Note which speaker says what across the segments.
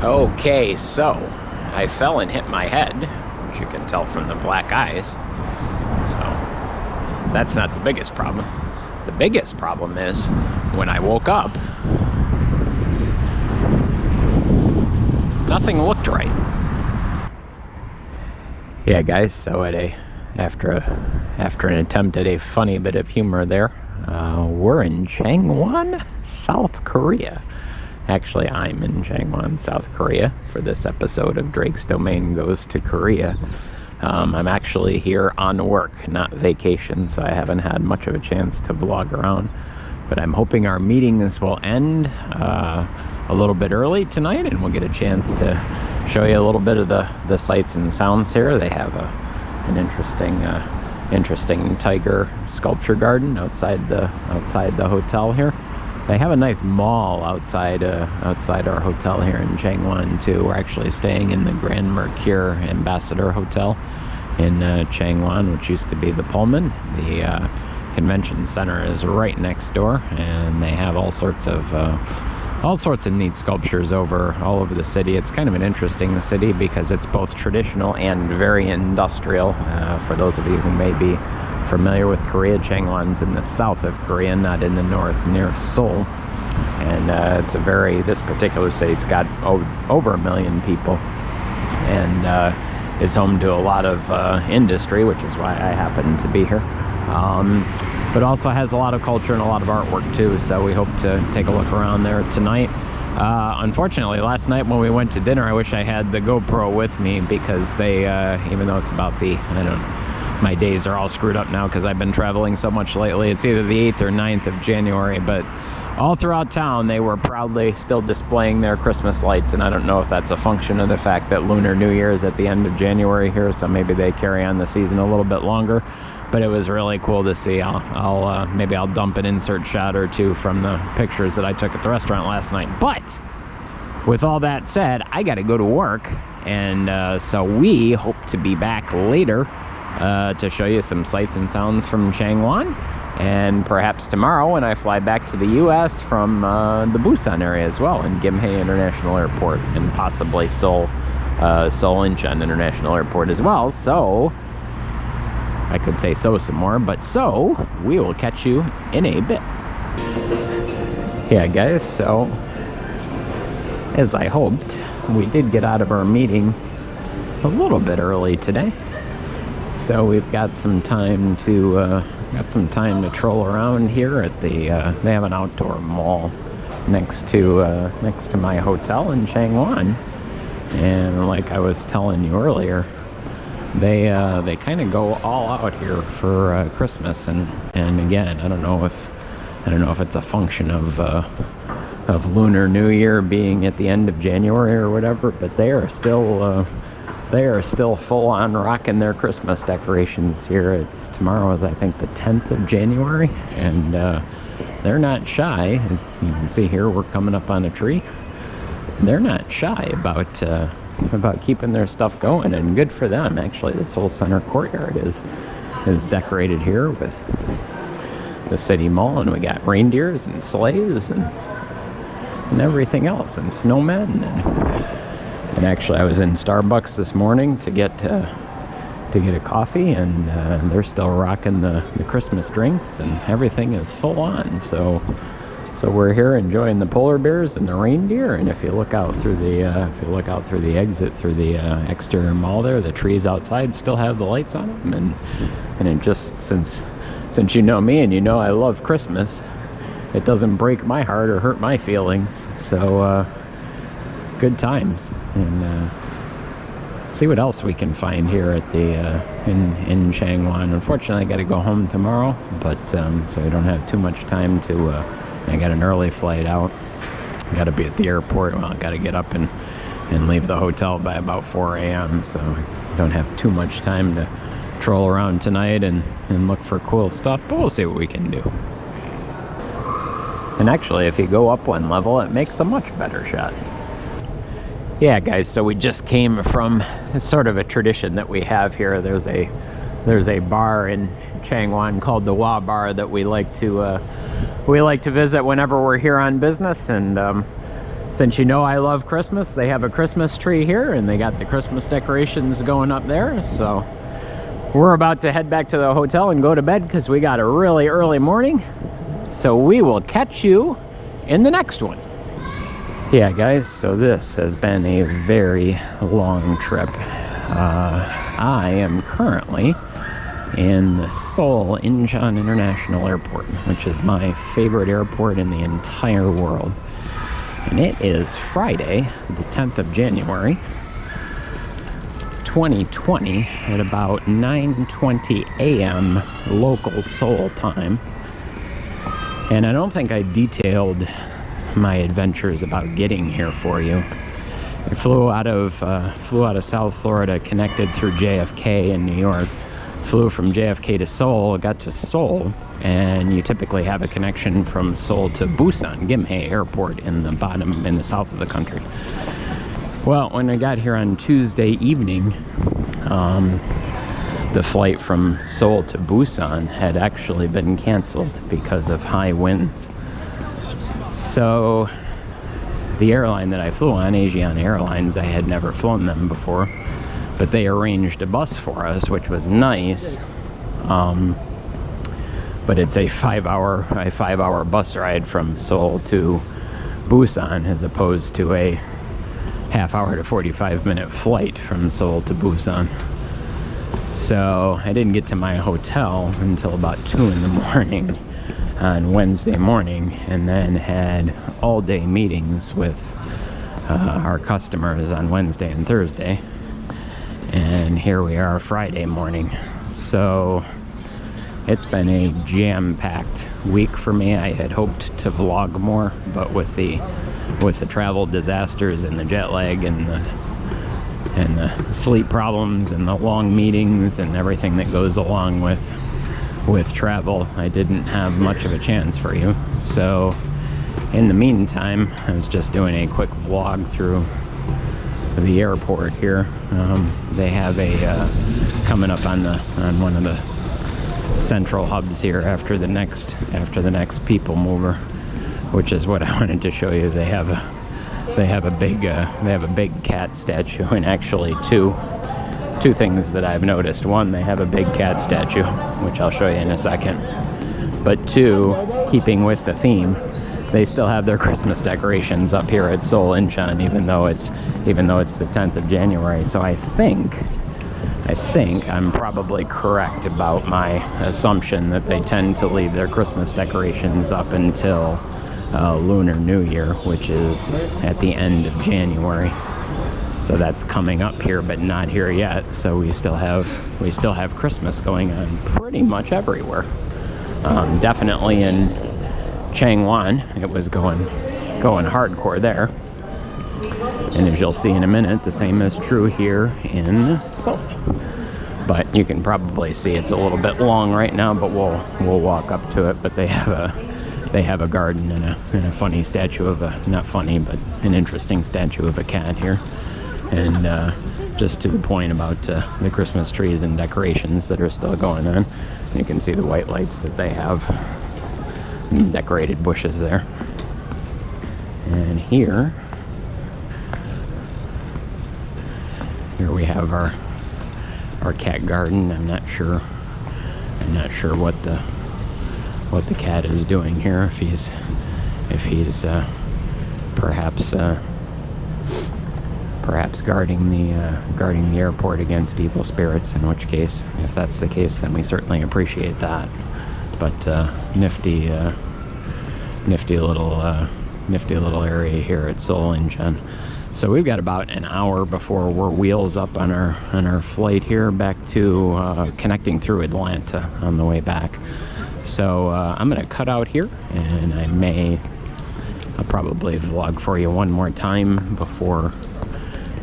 Speaker 1: Okay, so I fell and hit my head, which you can tell from the black eyes. So that's not the biggest problem. The biggest problem is when I woke up, nothing looked right. Yeah, guys. So after an attempt at a funny bit of humor there, we're in Changwon, South Korea. Actually, I'm in Changwon, South Korea for this episode of Drake's Domain Goes to Korea. I'm actually here on work, not vacation, so I haven't had much of a chance to vlog around. But I'm hoping our meetings will end a little bit early tonight, and we'll get a chance to show you a little bit of the sights and sounds here. They have an interesting tiger sculpture garden outside the hotel here. They have a nice mall outside our hotel here in Changwon too. We're actually staying in the Grand Mercure Ambassador Hotel in Changwon, which used to be the Pullman. The convention center is right next door, and they have all sorts of neat sculptures all over the city. It's kind of an interesting city because it's both traditional and very industrial. For those of you who may be familiar with Korea, Changwon's in the south of Korea, not in the north, near Seoul. And this particular city's got over 1 million people, and is home to a lot of industry, which is why I happen to be here. But also has a lot of culture and a lot of artwork too, so we hope to take a look around there tonight. Unfortunately, last night when we went to dinner, I wish I had the GoPro with me, because they, even though it's about my days are all screwed up now because I've been traveling so much lately. It's either the 8th or 9th of January, but all throughout town they were proudly still displaying their Christmas lights, and I don't know if that's a function of the fact that Lunar New Year is at the end of January here, so maybe they carry on the season a little bit longer. But it was really cool to see. Maybe I'll dump an insert shot or two from the pictures that I took at the restaurant last night. But with all that said, I got to go to work, and so we hope to be back later to show you some sights and sounds from Changwon, and perhaps tomorrow when I fly back to the U.S. from the Busan area as well, in Gimhae International Airport, and possibly Seoul Incheon International Airport as well. So I could say so some more, but so we will catch you in a bit. Yeah, guys, so as I hoped, we did get out of our meeting a little bit early today. So we've got some time to troll around here at the. They have an outdoor mall next to my hotel in Changwon, and like I was telling you earlier, they kind of go all out here for Christmas, and again, I don't know if it's a function of Lunar New Year being at the end of January or whatever, but they are still full on rocking their Christmas decorations here. Tomorrow is, I think, the 10th of January, and they're not shy. As you can see here, we're coming up on a tree. They're not shy about keeping their stuff going, and good for them. Actually, this whole center courtyard is decorated here with the city mall, and we got reindeers and sleighs and everything else, and snowmen. And actually, I was in Starbucks this morning to get a coffee, and they're still rocking the Christmas drinks, and everything is full on. So we're here enjoying the polar bears and the reindeer. And if you look out through the exit through the exterior mall there, the trees outside still have the lights on them. And it just, since you know me and you know I love Christmas, it doesn't break my heart or hurt my feelings. So good times, and see what else we can find here at the in Changwon. Unfortunately, I got to go home tomorrow, but so we don't have too much time to. I got an early flight out. Got to be at the airport. Well, I got to get up and leave the hotel by about 4 a.m. So I don't have too much time to troll around tonight and look for cool stuff. But we'll see what we can do. And actually, if you go up one level, it makes a much better shot. Yeah, guys, so we just came from sort of a tradition that we have here. There's a bar in Changwon called the Wa Bar that we like to visit whenever we're here on business, and Since you know I love Christmas, they have a Christmas tree here, and they got the Christmas decorations going up there. So we're about to head back to the hotel and go to bed because we got a really early morning. So we will catch you in the next one. Yeah, guys, so this has been a very long trip. I am currently in the Seoul Incheon International Airport, which is my favorite airport in the entire world. And it is Friday, the 10th of January, 2020 at about 9:20 a.m. local Seoul time. And I don't think I detailed my adventures about getting here for you. I flew out of South Florida, connected through JFK in New York, flew from JFK to Seoul, got to Seoul, and you typically have a connection from Seoul to Busan, Gimhae Airport in the south of the country. Well, when I got here on Tuesday evening, the flight from Seoul to Busan had actually been canceled because of high winds. So the airline that I flew on, Asiana Airlines, I had never flown them before, but they arranged a bus for us, which was nice. But it's a 5-hour bus ride from Seoul to Busan, as opposed to a half-hour to 45-minute flight from Seoul to Busan. So I didn't get to my hotel until about 2 in the morning on Wednesday morning, and then had all-day meetings with our customers on Wednesday and Thursday. And here we are Friday morning. So it's been a jam-packed week for me. I had hoped to vlog more, but with the travel disasters and the jet lag and the sleep problems and the long meetings and everything that goes along with travel, I didn't have much of a chance for you. So in the meantime, I was just doing a quick vlog through the airport here. They have a coming up on one of the central hubs here after the next people mover, which is what I wanted to show you. They have a big cat statue, and actually two things that I've noticed. One, they have a big cat statue, which I'll show you in a second. But two, keeping with the theme, they still have their Christmas decorations up here at Seoul Incheon, even though it's the 10th of January. So I think I'm probably correct about my assumption that they tend to leave their Christmas decorations up until Lunar New Year, which is at the end of January. So that's coming up here, but not here yet. So we still have Christmas going on pretty much everywhere. Definitely in Changwon, it was going hardcore there. And as you'll see in a minute, the same is true here in Seoul. But you can probably see it's a little bit long right now, but we'll walk up to it. But they have a garden and a funny statue of not funny, but an interesting statue of a cat here. And just to the point about the Christmas trees and decorations that are still going on, you can see the white lights that they have, decorated bushes there. And here we have our cat garden. I'm not sure what the cat is doing here, if he's perhaps guarding the airport against evil spirits, in which case, if that's the case, then we certainly appreciate that. But nifty little area here at Seoul Incheon. So we've got about an hour before we're wheels up on our flight here back to connecting through Atlanta on the way back. So I'm gonna cut out here, and I'll probably vlog for you one more time before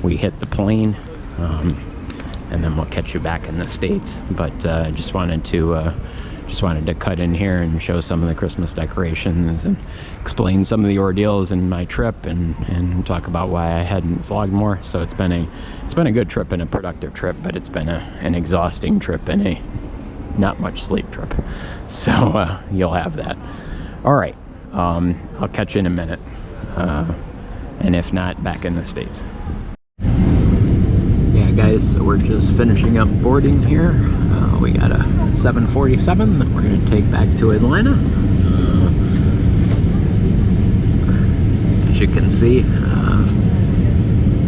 Speaker 1: we hit the plane, and then we'll catch you back in the States. But just wanted to cut in here and show some of the Christmas decorations and explain some of the ordeals in my trip, and talk about why I hadn't vlogged more. So it's been a good trip and a productive trip, but it's been an exhausting trip and a not much sleep trip. So you'll have that. All right, I'll catch you in a minute. and if not, back in the States. Yeah, guys, so we're just finishing up boarding here. We got a 747 that we're going to take back to Atlanta. As you can see,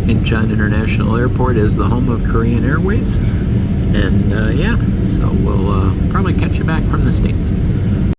Speaker 1: Incheon International Airport is the home of Korean Airways. And yeah, so we'll probably catch you back from the States.